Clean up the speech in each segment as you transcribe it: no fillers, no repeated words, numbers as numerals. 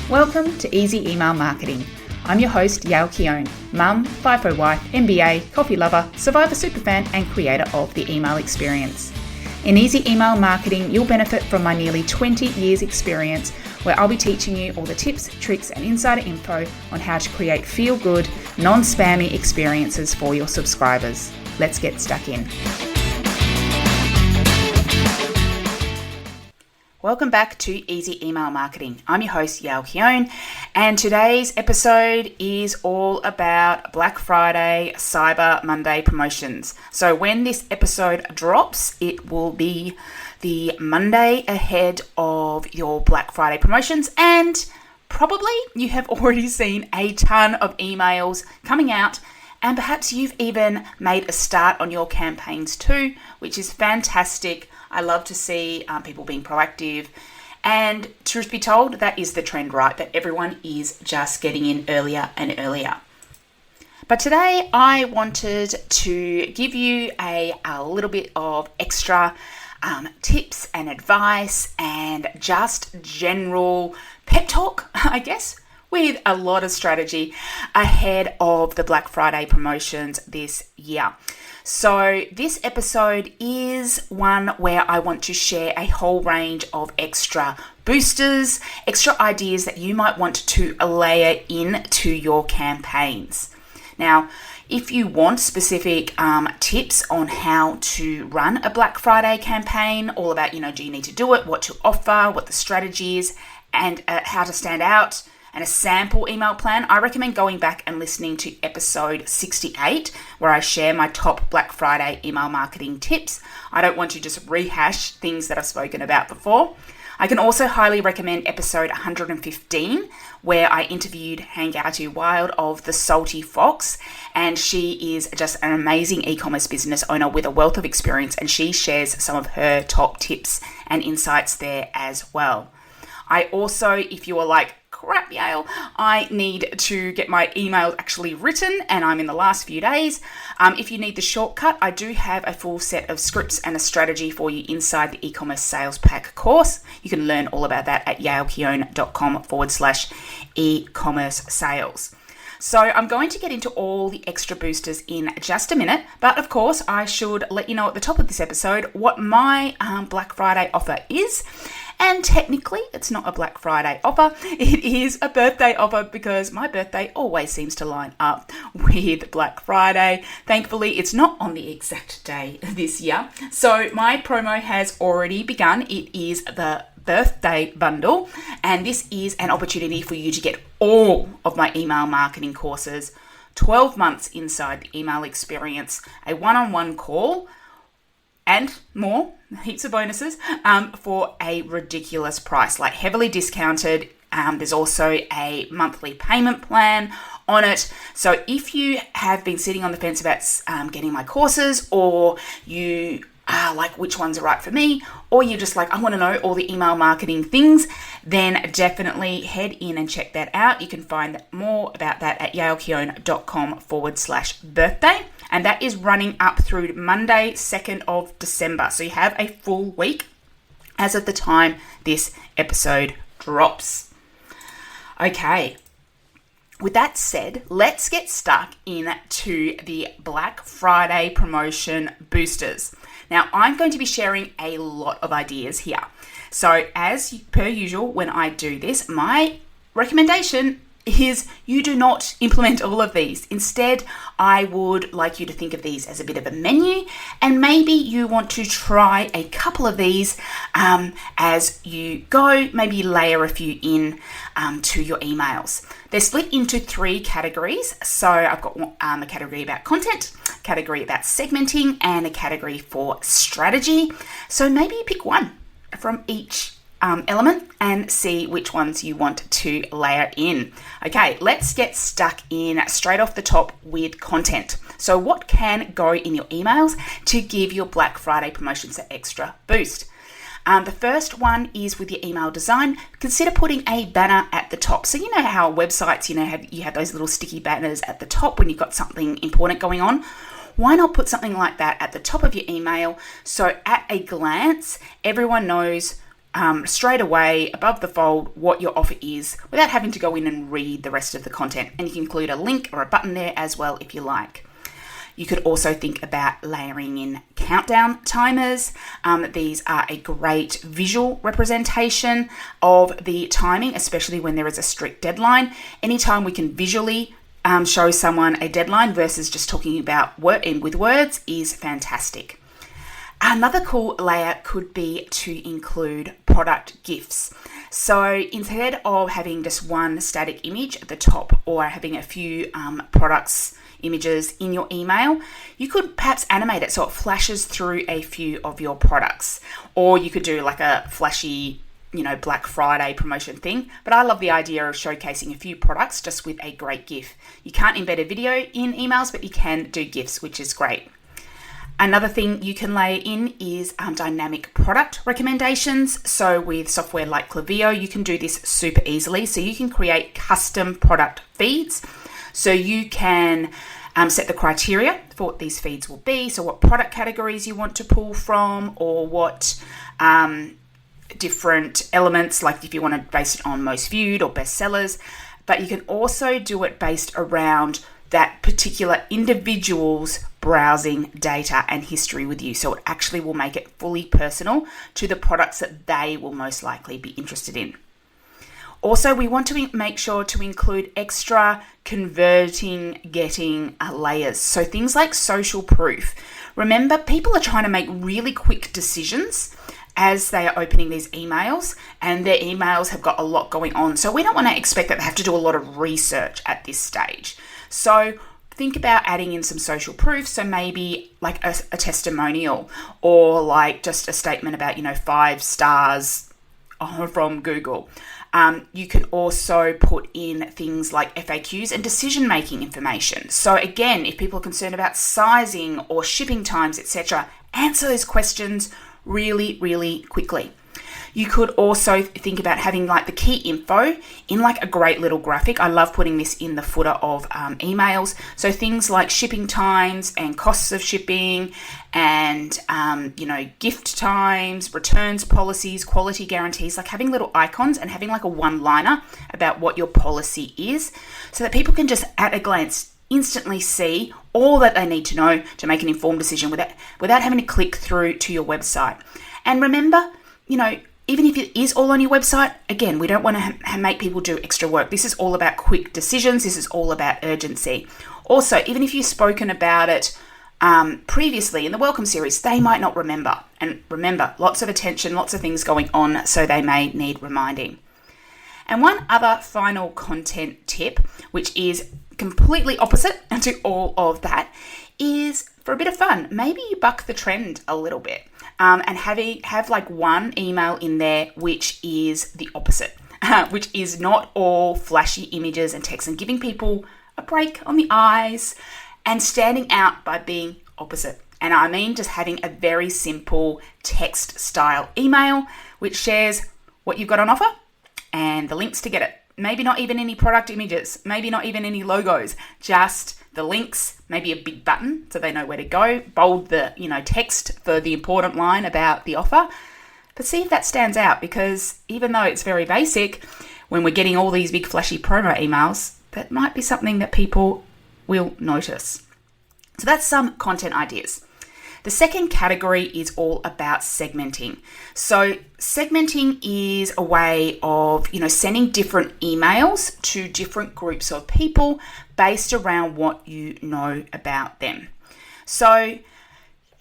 Welcome to Easy Email Marketing. I'm your host, Yael Keown, mum, FIFO wife, MBA, coffee lover, survivor superfan, and creator of the email experience. In Easy Email Marketing, you'll benefit from my nearly 20 years experience, where I'll be teaching you all the tips, tricks, and insider info on how to create feel-good, non-spammy experiences for your subscribers. Let's get stuck in. Welcome back to Easy Email Marketing. I'm your host, Yael Keown, and today's episode is all about Black Friday, Cyber Monday promotions. So when this episode drops, it will be the Monday ahead of your Black Friday promotions, and probably you have already seen a ton of emails coming out, and perhaps you've even made a start on your campaigns too, which is fantastic. I love to see people being proactive, and truth be told, that is the trend, right? That everyone is just getting in earlier and earlier. But today I wanted to give you a little bit of extra tips and advice and just general pep talk, I guess, with a lot of strategy ahead of the Black Friday promotions this year. So this episode is one where I want to share a whole range of extra boosters, extra ideas that you might want to layer into your campaigns. Now, if you want specific tips on how to run a Black Friday campaign, all about, do you need to do it, what to offer, what the strategy is, and how to stand out, and a sample email plan, I recommend going back and listening to episode 68, where I share my top Black Friday email marketing tips. I don't want to just rehash things that I've spoken about before. I can also highly recommend episode 115, where I interviewed Hangouty Wild of The Salty Fox, and she is just an amazing e-commerce business owner with a wealth of experience, and she shares some of her top tips and insights there as well. I also, if you are like, crap, Yael, I need to get my email actually written, and I'm in the last few days. If you need the shortcut, I do have a full set of scripts and a strategy for you inside the e-commerce sales pack course. You can learn all about that at yaelkeown.com/e-commerce sales. So I'm going to get into all the extra boosters in just a minute, but of course I should let you know at the top of this episode what my Black Friday offer is. And technically, it's not a Black Friday offer. It is a birthday offer because my birthday always seems to line up with Black Friday. Thankfully, it's not on the exact day this year. So my promo has already begun. It is the birthday bundle, and this is an opportunity for you to get all of my email marketing courses, 12 months inside the email experience, a one-on-one call, and more, heaps of bonuses, for a ridiculous price, like heavily discounted. There's also a monthly payment plan on it. So if you have been sitting on the fence about getting my courses, or you are like, which ones are right for me, or you're just like, I want to know all the email marketing things, then definitely head in and check that out. You can find more about that at yaelkeown.com/birthday. And that is running up through Monday, 2nd of December. So you have a full week as of the time this episode drops. Okay. With that said, let's get stuck into the Black Friday promotion boosters. Now, I'm going to be sharing a lot of ideas here. So as per usual, when I do this, my recommendation is you do not implement all of these. Instead, I would like you to think of these as a bit of a menu, and maybe you want to try a couple of these as you go, maybe layer a few in to your emails. They're split into 3 categories. So I've got a category about content, a category about segmenting, and a category for strategy. So maybe you pick one from each element and see which ones you want to layer in. Okay, let's get stuck in straight off the top with content. So what can go in your emails to give your Black Friday promotions an extra boost? The first one is with your email design. Consider putting a banner at the top. So you know how websites, you have those little sticky banners at the top when you've got something important going on. Why not put something like that at the top of your email so at a glance, everyone knows straight away above the fold what your offer is without having to go in and read the rest of the content. And you can include a link or a button there as well if you like. You could also think about layering in countdown timers. These are a great visual representation of the timing, especially when there is a strict deadline. Anytime we can visually show someone a deadline versus just talking about with words is fantastic. Another cool layer could be to include product GIFs. So instead of having just one static image at the top or having a few products images in your email, you could perhaps animate it so it flashes through a few of your products. Or you could do like a flashy, Black Friday promotion thing. But I love the idea of showcasing a few products just with a great GIF. You can't embed a video in emails, but you can do GIFs, which is great. Another thing you can layer in is dynamic product recommendations. So with software like Klaviyo, you can do this super easily. So you can create custom product feeds. So you can set the criteria for what these feeds will be. So what product categories you want to pull from, or what different elements, like if you want to base it on most viewed or bestsellers. But you can also do it based around that particular individual's browsing data and history with you. So it actually will make it fully personal to the products that they will most likely be interested in. Also, we want to make sure to include extra getting layers. So things like social proof. Remember, people are trying to make really quick decisions as they are opening these emails, and their emails have got a lot going on. So we don't want to expect that they have to do a lot of research at this stage. So think about adding in some social proof. So maybe like a testimonial, or like just a statement about, 5 stars from Google. You can also put in things like FAQs and decision-making information. So again, if people are concerned about sizing or shipping times, etc., answer those questions really, really quickly. You could also think about having like the key info in like a great little graphic. I love putting this in the footer of emails. So things like shipping times and costs of shipping and, gift times, returns policies, quality guarantees, like having little icons and having like a one-liner about what your policy is so that people can just at a glance instantly see all that they need to know to make an informed decision without having to click through to your website. And remember, even if it is all on your website, again, we don't want to make people do extra work. This is all about quick decisions. This is all about urgency. Also, even if you've spoken about it previously in the welcome series, they might not remember. And remember, lots of attention, lots of things going on, so they may need reminding. And one other final content tip, which is completely opposite to all of that, is for a bit of fun. Maybe you buck the trend a little bit and have like one email in there which is the opposite, which is not all flashy images and text, and giving people a break on the eyes and standing out by being opposite. And I mean just having a very simple text style email which shares what you've got on offer and the links to get it. Maybe not even any product images, maybe not even any logos, just the links, maybe a big button so they know where to go, bold the text for the important line about the offer. But see if that stands out, because even though it's very basic, when we're getting all these big flashy promo emails, that might be something that people will notice. So that's some content ideas. The second category is all about segmenting. So segmenting is a way of, sending different emails to different groups of people based around what you know about them. So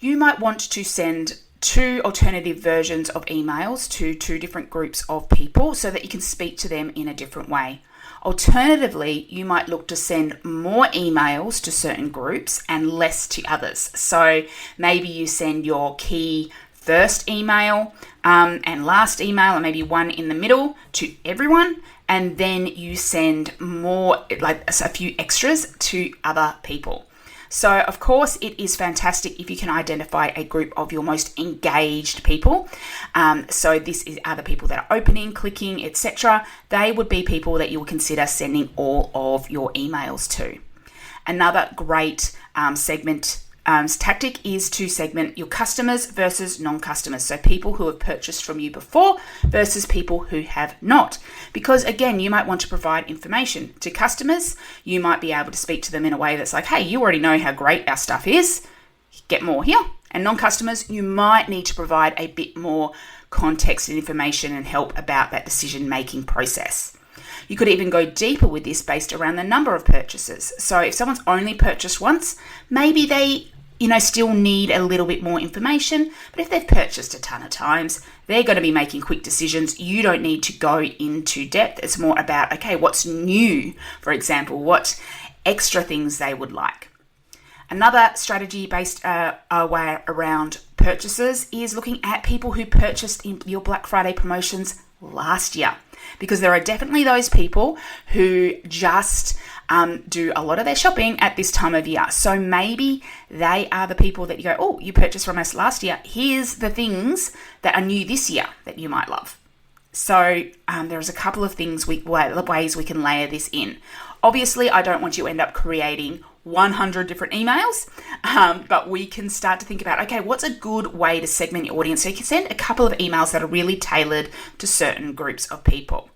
you might want to send 2 alternative versions of emails to 2 different groups of people so that you can speak to them in a different way. Alternatively, you might look to send more emails to certain groups and less to others. So maybe you send your key first email and last email, and maybe one in the middle to everyone, and then you send more, like a few extras to other people. So of course it is fantastic if you can identify a group of your most engaged people. So this are the people that are opening, clicking, etc. They would be people that you will consider sending all of your emails to. Another great segment tactic is to segment your customers versus non-customers. So people who have purchased from you before versus people who have not. Because again, you might want to provide information to customers. You might be able to speak to them in a way that's like, hey, you already know how great our stuff is. Get more here. And non-customers, you might need to provide a bit more context and information and help about that decision-making process. You could even go deeper with this based around the number of purchases. So if someone's only purchased once, maybe they, still need a little bit more information. But if they've purchased a ton of times, they're going to be making quick decisions. You don't need to go into depth. It's more about, okay, what's new? For example, what extra things they would like. Another strategy based around purchases is looking at people who purchased in your Black Friday promotions last year. Because there are definitely those people who just do a lot of their shopping at this time of year. So maybe they are the people that you go, oh, you purchased from us last year. Here's the things that are new this year that you might love. So there's a couple of ways we can layer this in. Obviously, I don't want you to end up creating 100 different emails, but we can start to think about, okay, what's a good way to segment your audience? So you can send a couple of emails that are really tailored to certain groups of people.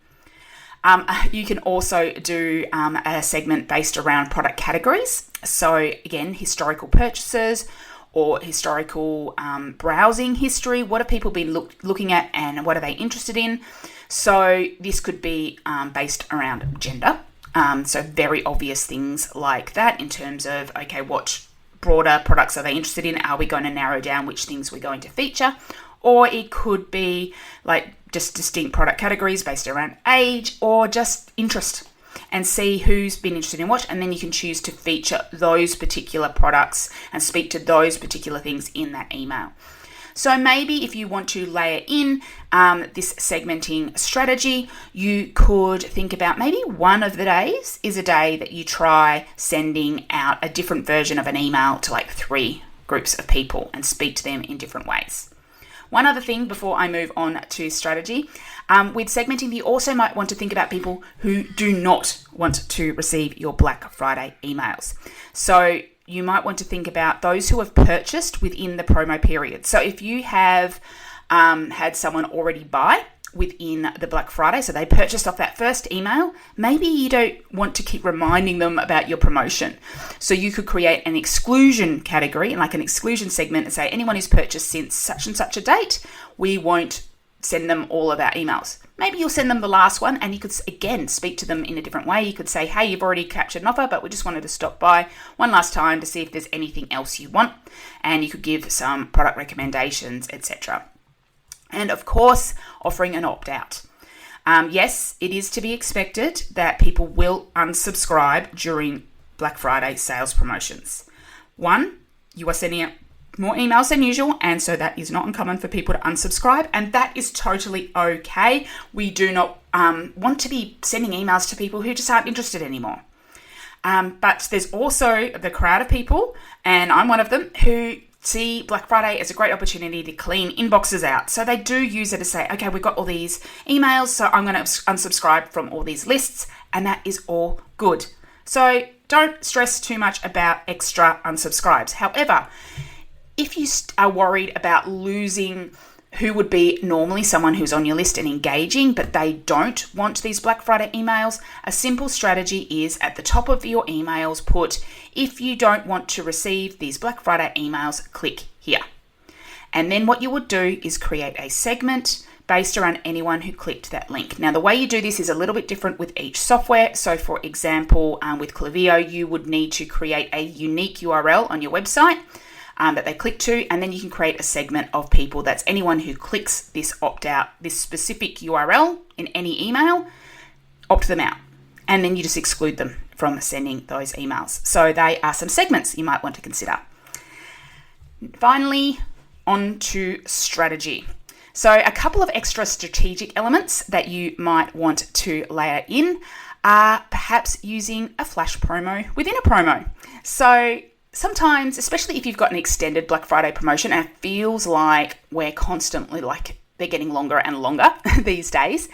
You can also do a segment based around product categories. So again, historical purchases or historical browsing history. What have people been looking at and what are they interested in? So this could be based around gender. So very obvious things like that in terms of, okay, what broader products are they interested in? Are we going to narrow down which things we're going to feature? Or it could be like just distinct product categories based around age or just interest, and see who's been interested in what, and then you can choose to feature those particular products and speak to those particular things in that email. So maybe if you want to layer in this segmenting strategy, you could think about maybe one of the days is a day that you try sending out a different version of an email to like 3 groups of people and speak to them in different ways. One other thing before I move on to strategy, with segmenting, you also might want to think about people who do not want to receive your Black Friday emails. So you might want to think about those who have purchased within the promo period. So if you have had someone already buy within the Black Friday, so they purchased off that first email, maybe you don't want to keep reminding them about your promotion. So you could create an exclusion category and like an exclusion segment and say anyone who's purchased since such and such a date, we won't send them all of our emails. Maybe you'll send them the last one and you could, again, speak to them in a different way. You could say, hey, you've already captured an offer, but we just wanted to stop by one last time to see if there's anything else you want. And you could give some product recommendations, etc. And of course, offering an opt-out. Yes, it is to be expected that people will unsubscribe during Black Friday sales promotions. One, you are sending out more emails than usual, and so that is not uncommon for people to unsubscribe, and that is totally okay. We do not want to be sending emails to people who just aren't interested anymore. But there's also the crowd of people, and I'm one of them, who see Black Friday as a great opportunity to clean inboxes out. So they do use it to say, okay, we've got all these emails, so I'm going to unsubscribe from all these lists, and that is all good. So don't stress too much about extra unsubscribes. However, if you are worried about losing who would be normally someone who's on your list and engaging, but they don't want these Black Friday emails, a simple strategy is at the top of your emails, put, if you don't want to receive these Black Friday emails, click here. And then what you would do is create a segment based around anyone who clicked that link. Now, the way you do this is a little bit different with each software. So for example, with Klaviyo, you would need to create a unique URL on your website that they click to, and then you can create a segment of people that's anyone who clicks this opt-out, this specific URL in any email, opt them out. And then you just exclude them from sending those emails. So they are some segments you might want to consider. Finally, on to strategy. So a couple of extra strategic elements that you might want to layer in are perhaps using a flash promo within a promo. So sometimes, especially if you've got an extended Black Friday promotion and it feels like we're constantly like they're getting longer and longer these days,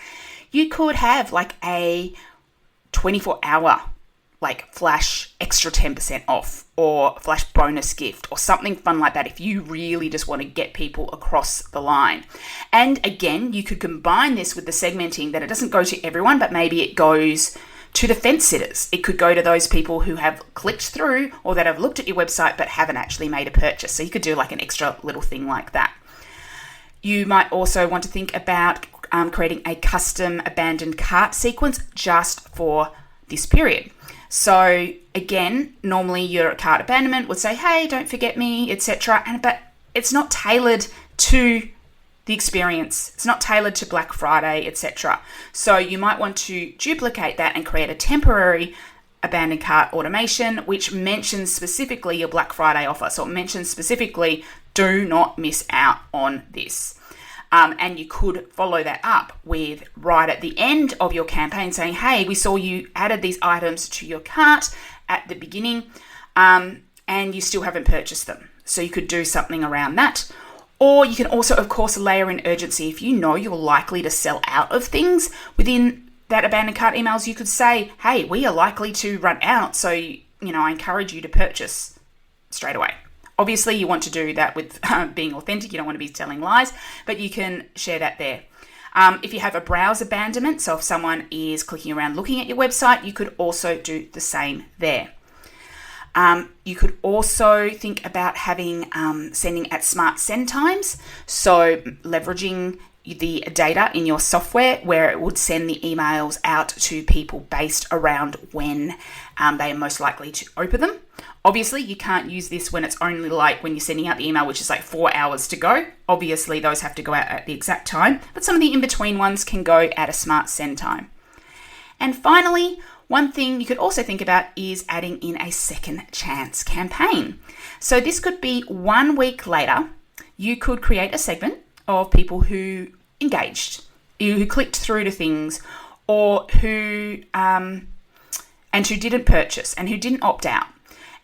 you could have like a 24-hour like flash extra 10% off or flash bonus gift or something fun like that if you really just want to get people across the line. And again, you could combine this with the segmenting that it doesn't go to everyone, but maybe it goes to the fence sitters. It could go to those people who have clicked through or that have looked at your website but haven't actually made a purchase. So you could do like an extra little thing like that. You might also want to think about creating a custom abandoned cart sequence just for this period. So again, normally your cart abandonment would say, hey, don't forget me, etc. But it's not tailored to the experience. It's not tailored to Black Friday, etc. So you might want to duplicate that and create a temporary abandoned cart automation, which mentions specifically your Black Friday offer. So it mentions specifically, do not miss out on this. And you could follow that up with right at the end of your campaign saying, hey, we saw you added these items to your cart at the beginning and you still haven't purchased them. So you could do something around that. Or you can also, of course, layer in urgency. If you know you're likely to sell out of things within that abandoned cart emails, you could say, hey, we are likely to run out. So, I encourage you to purchase straight away. Obviously, you want to do that with being authentic. You don't want to be telling lies, but you can share that there. If you have a browse abandonment, so if someone is clicking around looking at your website, you could also do the same there. You could also think about having sending at smart send times, so leveraging the data in your software where it would send the emails out to people based around when they are most likely to open them. Obviously, you can't use this when it's only like when you're sending out the email, which is like 4 hours to go. Obviously, those have to go out at the exact time, but some of the in-between ones can go at a smart send time. And finally, one thing you could also think about is adding in a second chance campaign. So this could be 1 week later, you could create a segment of people who engaged, who clicked through to things, or who didn't purchase and who didn't opt out,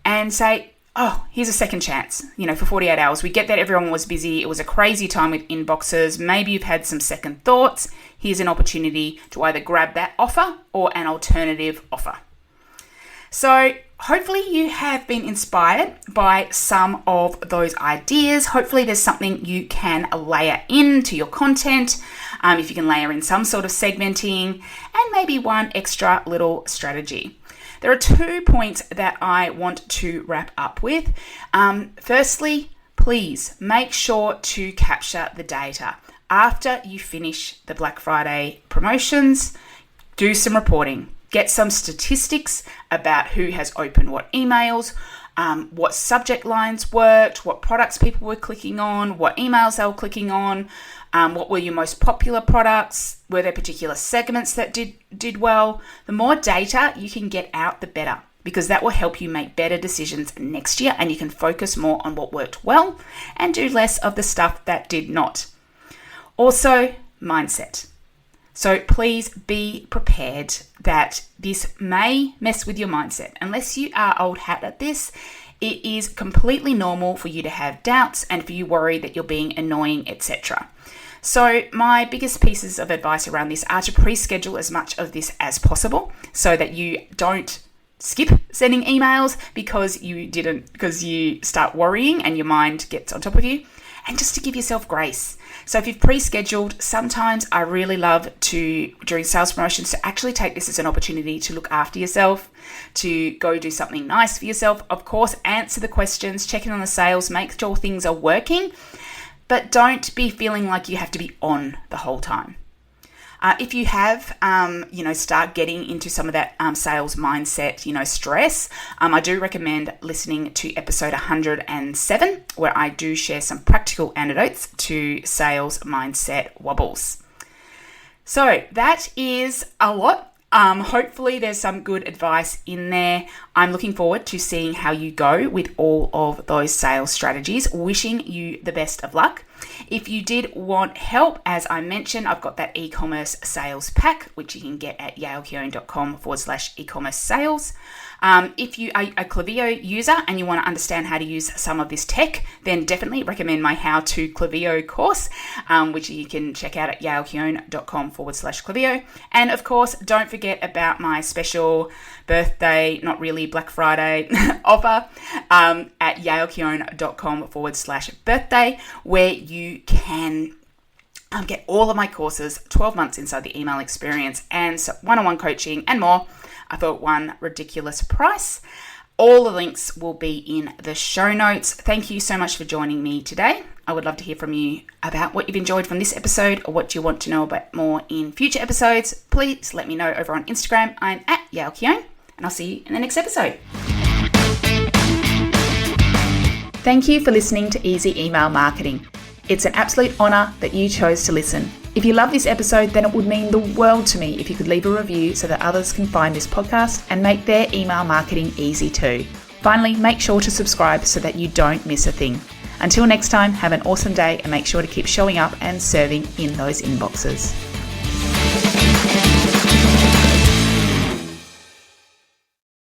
and say, oh, here's a second chance, for 48 hours. We get that everyone was busy. It was a crazy time with inboxes. Maybe you've had some second thoughts. Here's an opportunity to either grab that offer or an alternative offer. So hopefully you have been inspired by some of those ideas. Hopefully there's something you can layer into your content. If you can layer in some sort of segmenting and maybe one extra little strategy. There are 2 points that I want to wrap up with. Firstly, please make sure to capture the data. After you finish the Black Friday promotions, do some reporting. Get some statistics about who has opened what emails, what subject lines worked, what products people were clicking on, what emails they were clicking on, what were your most popular products, were there particular segments that did well. The more data you can get out, the better, because that will help you make better decisions next year and you can focus more on what worked well and do less of the stuff that did not. Also, mindset. So please be prepared that this may mess with your mindset. Unless you are old hat at this, it is completely normal for you to have doubts and for you worry that you're being annoying, etc. So my biggest pieces of advice around this are to pre-schedule as much of this as possible so that you don't skip sending emails because you start worrying and your mind gets on top of you, and just to give yourself grace. So if you've pre-scheduled, sometimes I really love to, during sales promotions, to actually take this as an opportunity to look after yourself, to go do something nice for yourself. Of course, answer the questions, check in on the sales, make sure things are working, but don't be feeling like you have to be on the whole time. If you have, start getting into some of that sales mindset, stress, I do recommend listening to episode 107, where I do share some practical antidotes to sales mindset wobbles. So that is a lot. Hopefully there's some good advice in there. I'm looking forward to seeing how you go with all of those sales strategies. Wishing you the best of luck. If you did want help, as I mentioned, I've got that e-commerce sales pack, which you can get at yaelkeown.com/e-commerce sales. If you are a Klaviyo user and you want to understand how to use some of this tech, then definitely recommend my How to Klaviyo course, which you can check out at yaelkeown.com/Klaviyo. And of course, don't forget about my special birthday, not really Black Friday offer at yaelkeown.com/birthday, where you can get all of my courses, 12 months inside the email experience, and one-on-one coaching and more for one ridiculous price. All the links will be in the show notes. Thank you so much for joining me today. I would love to hear from you about what you've enjoyed from this episode or what you want to know about more in future episodes. Please let me know over on Instagram. I'm at yaelkeown, and I'll see you in the next episode. Thank you for listening to Easy Email Marketing. It's an absolute honor that you chose to listen. If you love this episode, then it would mean the world to me if you could leave a review so that others can find this podcast and make their email marketing easy too. Finally, make sure to subscribe so that you don't miss a thing. Until next time, have an awesome day and make sure to keep showing up and serving in those inboxes.